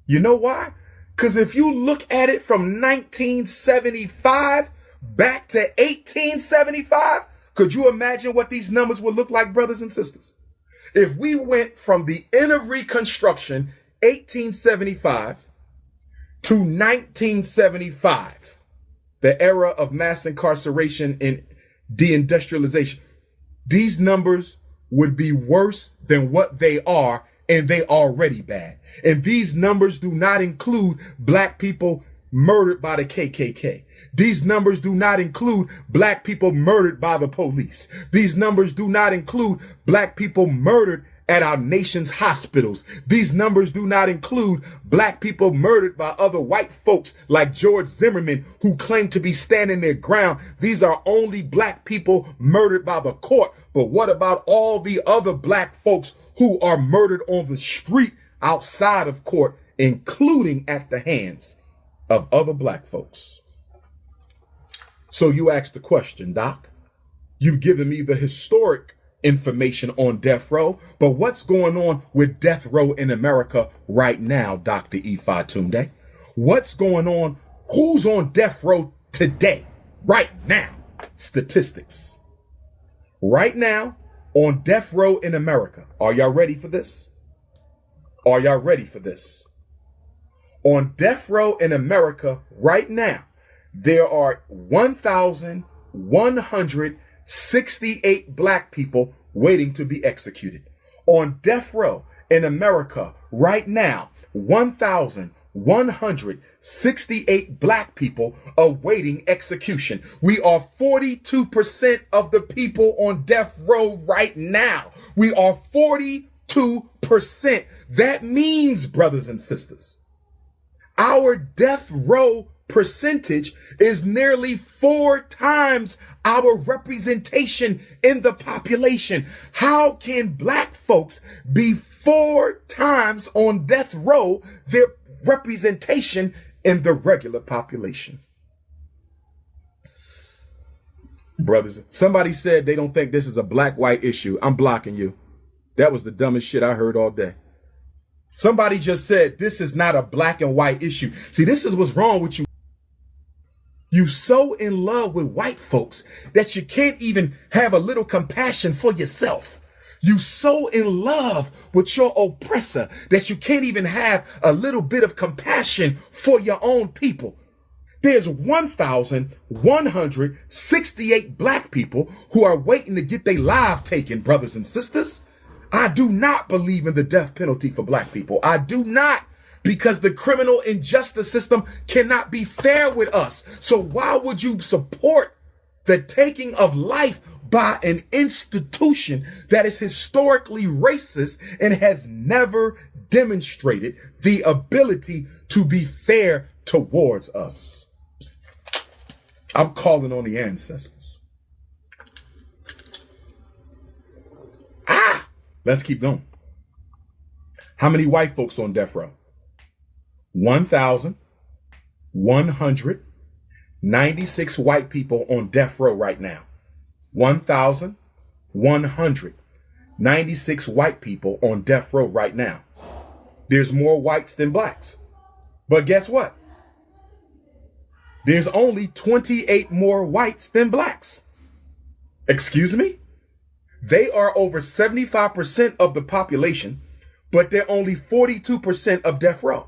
You know why? Because if you look at it from 1975 back to 1875, could you imagine what these numbers would look like, brothers and sisters? If we went from the end of Reconstruction, 1875, to 1975, the era of mass incarceration and deindustrialization, these numbers would be worse than what they are, and they already bad. And these numbers do not include black people murdered by the KKK. These numbers do not include black people murdered by the police. These numbers do not include black people murdered at our nation's hospitals. These numbers do not include black people murdered by other white folks like George Zimmerman, who claim to be standing their ground. These are only black people murdered by the court. But what about all the other black folks who are murdered on the street outside of court, including at the hands of other black folks? So you asked the question, Doc. You've given me the historic information on death row, but what's going on with death row in America right now, Dr. Ifa Tunde? What's going on? Who's on death row today, right now? Statistics. Right now, on death row in America. Are y'all ready for this? Are y'all ready for this? On death row in America right now, there are 1,168 black people waiting to be executed. On death row in America right now, 1,168 black people awaiting execution. We are 42% of the people on death row right now. We are 42%. That means, brothers and sisters, our death row percentage is nearly 4 times our representation in the population. How can black folks be 4 times on death row their representation in the regular population? Brothers, somebody said they don't think this is a black-white issue. I'm blocking you. That was the dumbest shit I heard all day. Somebody just said this is not a black and white issue. See, this is what's wrong with you. You so in love with white folks that you can't even have a little compassion for yourself. You so in love with your oppressor that you can't even have a little bit of compassion for your own people. There's 1,168 black people who are waiting to get their life taken, brothers and sisters. I do not believe in the death penalty for black people. I do not. Because the criminal injustice system cannot be fair with us. So why would you support the taking of life by an institution that is historically racist and has never demonstrated the ability to be fair towards us? I'm calling on the ancestors. Let's keep going. How many white folks on death row? 1,196 white people on death row right now. 1,196 white people on death row right now. There's more whites than blacks. But guess what? There's only 28 more whites than blacks. Excuse me? They are over 75% of the population, but they're only 42% of death row.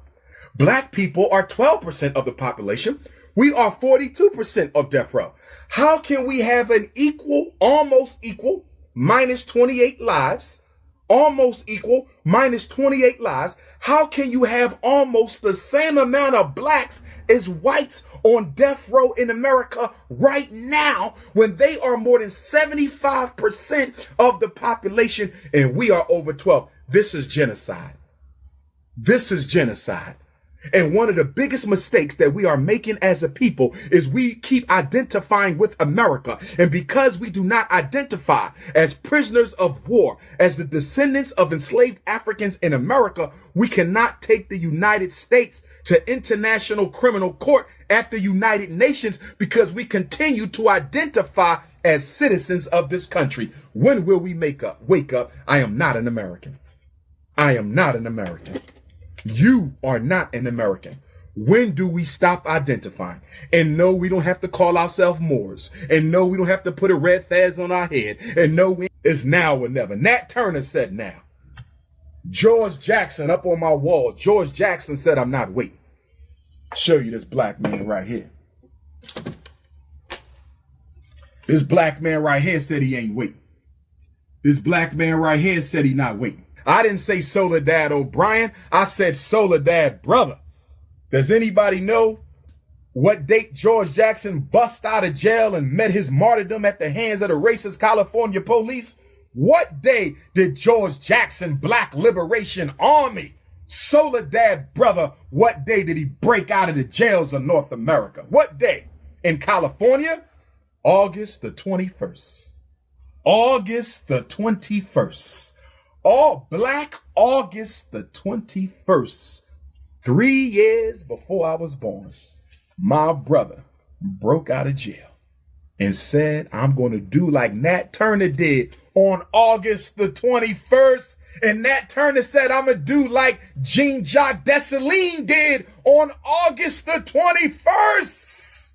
Black people are 12% of the population. We are 42% of death row. How can we have an equal, almost equal, minus 28 lives, almost equal, minus 28 lives? How can you have almost the same amount of blacks as whites on death row in America right now when they are more than 75% of the population and we are over 12? This is genocide. This is genocide. And one of the biggest mistakes that we are making as a people is we keep identifying with America. And because we do not identify as prisoners of war, as the descendants of enslaved Africans in America, we cannot take the United States to International Criminal Court at the United Nations because we continue to identify as citizens of this country. When will we wake up? I am not an American. I am not an American. You are not an American. When do we stop identifying? And no, we don't have to call ourselves Moors. And no, we don't have to put a red fez on our head. And no, it's now or never. Nat Turner said now. George Jackson up on my wall. George Jackson said, I'm not waiting. Show you this black man right here. This black man right here said he ain't waiting. This black man right here said he not waiting. I didn't say Soledad O'Brien. I said Soledad brother. Does anybody know What date George Jackson bust out of jail and met his martyrdom at the hands of the racist California police? What day did George Jackson Black Liberation Army, Soledad brother, what day did he break out of the jails of North America? What day? In California? August the 21st. August the 21st. All Black August the 21st. 3 years before I was born, my brother broke out of jail and said, I'm going to do like Nat Turner did on August the 21st. And Nat Turner said, I'm going to do like Jean-Jacques Dessalines did on August the 21st.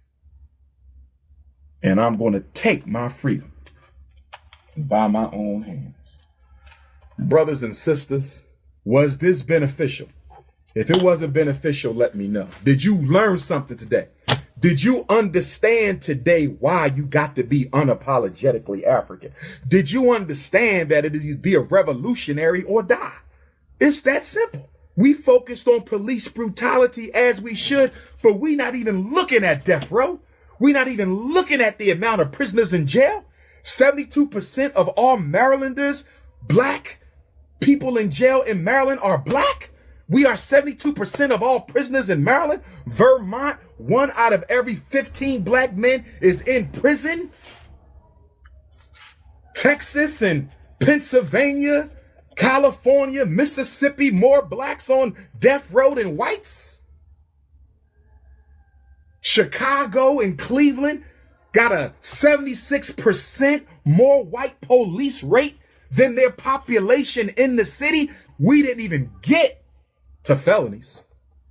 And I'm going to take my freedom by my own hands. Brothers and sisters, was this beneficial? If it wasn't beneficial, let me know. Did you learn something today? Did you understand today why you got to be unapologetically African? Did you understand that it is be a revolutionary or die? It's that simple. We focused on police brutality as we should, but we not even looking at death row. We not even looking at the amount of prisoners in jail. 72% of all Marylanders, Black people in jail in Maryland are Black. We are 72% of all prisoners in Maryland. Vermont, 1 out of every 15 Black men is in prison. Texas and Pennsylvania, California, Mississippi, more Blacks on death row than whites. Chicago and Cleveland got a 76% more white police rate than their population in the city. We didn't even get to felonies.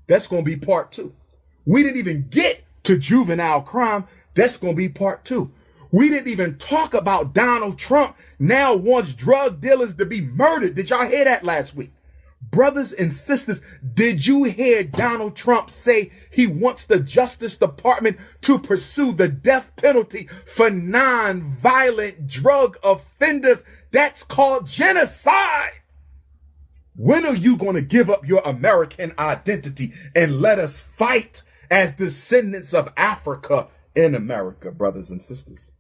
That's going to be part 2. We didn't even get to juvenile crime. That's going to be part 2. We didn't even talk about Donald Trump now wants drug dealers to be murdered. Did y'all hear that last week? Brothers and sisters, did you hear Donald Trump say he wants the Justice Department to pursue the death penalty for non-violent drug offenders? That's called genocide. When are you going to give up your American identity and let us fight as descendants of Africa in America, brothers and sisters?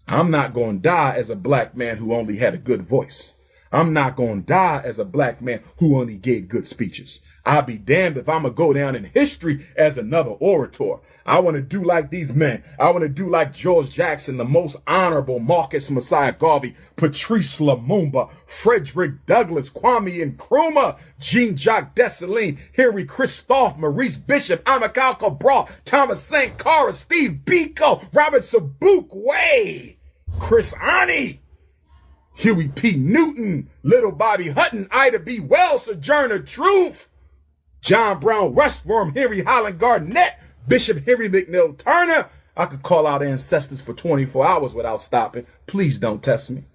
I'm not going to die as a Black man who only had a good voice. I'm not going to die as a Black man who only gave good speeches. I'll be damned if I'm going to go down in history as another orator. I want to do like these men. I want to do like George Jackson, the most honorable Marcus Messiah Garvey, Patrice Lumumba, Frederick Douglass, Kwame Nkrumah, Jean-Jacques Dessalines, Henry Christophe, Maurice Bishop, Amilcar Cabral, Thomas Sankara, Steve Biko, Robert Sobukwe, Chris Ani, Huey P. Newton, Little Bobby Hutton, Ida B. Wells, Sojourner Truth, John Brown Rushworm, Henry Highland Garnett, Bishop Henry McNeil Turner. I could call out ancestors for 24 hours without stopping. Please don't test me.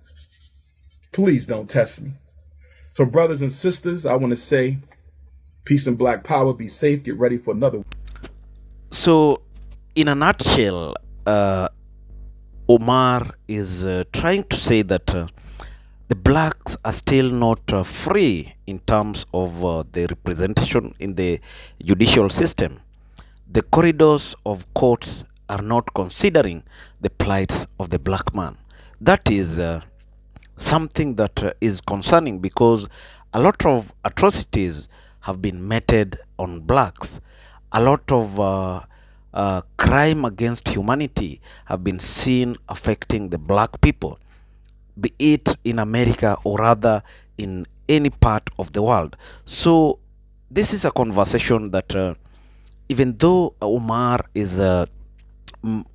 Please don't test me. So brothers and sisters, I want to say peace and Black power. Be safe. Get ready for another. So, in a nutshell, Umar is trying to say that the Blacks are still not free in terms of the representation in the judicial system. The corridors of courts are not considering the plights of the Black man. That is something that is concerning, because a lot of atrocities have been meted on Blacks. A lot of crime against humanity have been seen affecting the Black people, be it in America or rather in any part of the world. So this is a conversation that even though Umar is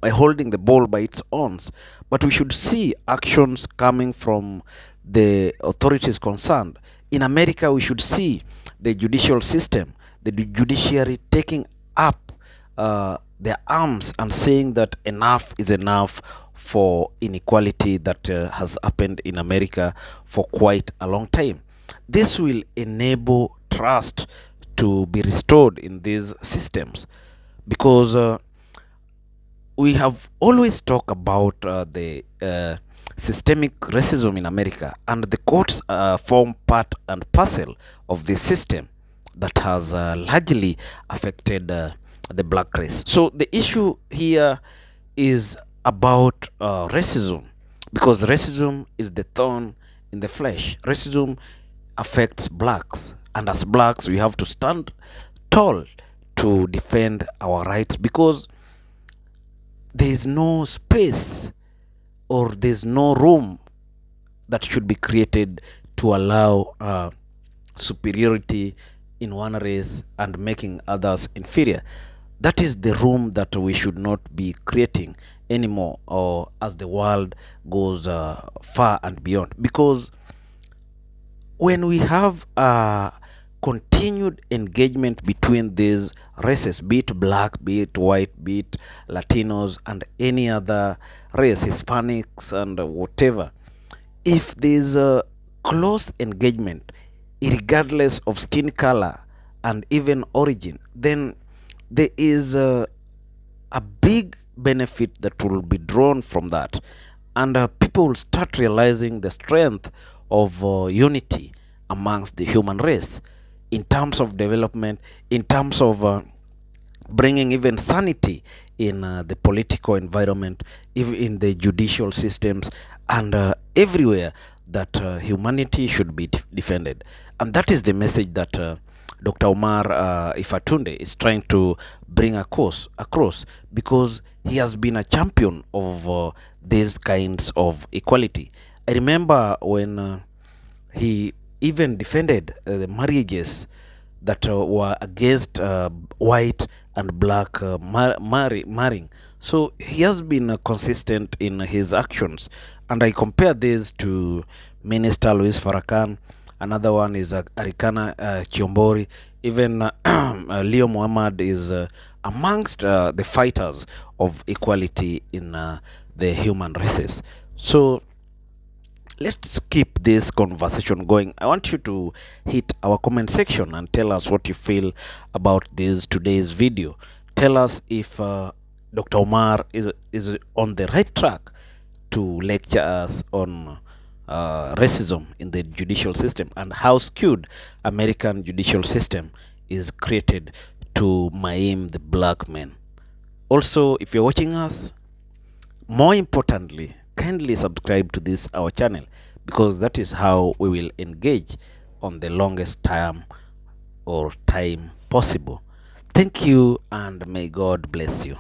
holding the ball by its arms, but we should see actions coming from the authorities concerned. In America, we should see the judicial system, the judiciary taking up their arms and saying that enough is enough for inequality that has happened in America for quite a long time. This will enable trust to be restored in these systems, because we have always talked about the systemic racism in America, and the courts form part and parcel of this system that has largely affected the black race. So the issue here is about racism, because racism is the thorn in the flesh. Racism affects blacks, and as blacks we have to stand tall to defend our rights, because there is no space or there's no room that should be created to allow superiority in one race and making others inferior. That is the room that we should not be creating anymore, or as the world goes far and beyond. Because when we have a continued engagement between these races, be it black, be it white, be it Latinos, and any other race, Hispanics, and whatever, if there's a close engagement, regardless of skin color and even origin, then there is a big benefit that will be drawn from that, and people will start realizing the strength of unity amongst the human race, in terms of development, in terms of bringing even sanity in the political environment, even in the judicial systems, and everywhere that humanity should be defended. And that is the message that Dr. Umar Ifatunde is trying to bring across, because he has been a champion of these kinds of equality. I remember when he even defended the marriages that were against white and black marrying. So he has been consistent in his actions, and I compare this to Minister Louis Farrakhan. Another one is Arikana Chiombori. Even Leo Muhammad is amongst the fighters of equality in the human races. So let's keep this conversation going. I want you to hit our comment section and tell us what you feel about this today's video. Tell us if Dr. Omar is on the right track to lecture us on racism in the judicial system, and how skewed American judicial system is created to maim the black man. Also, if you're watching us, more importantly, kindly subscribe to this our channel, because that is how we will engage on the longest time possible. Thank you, and may God bless you.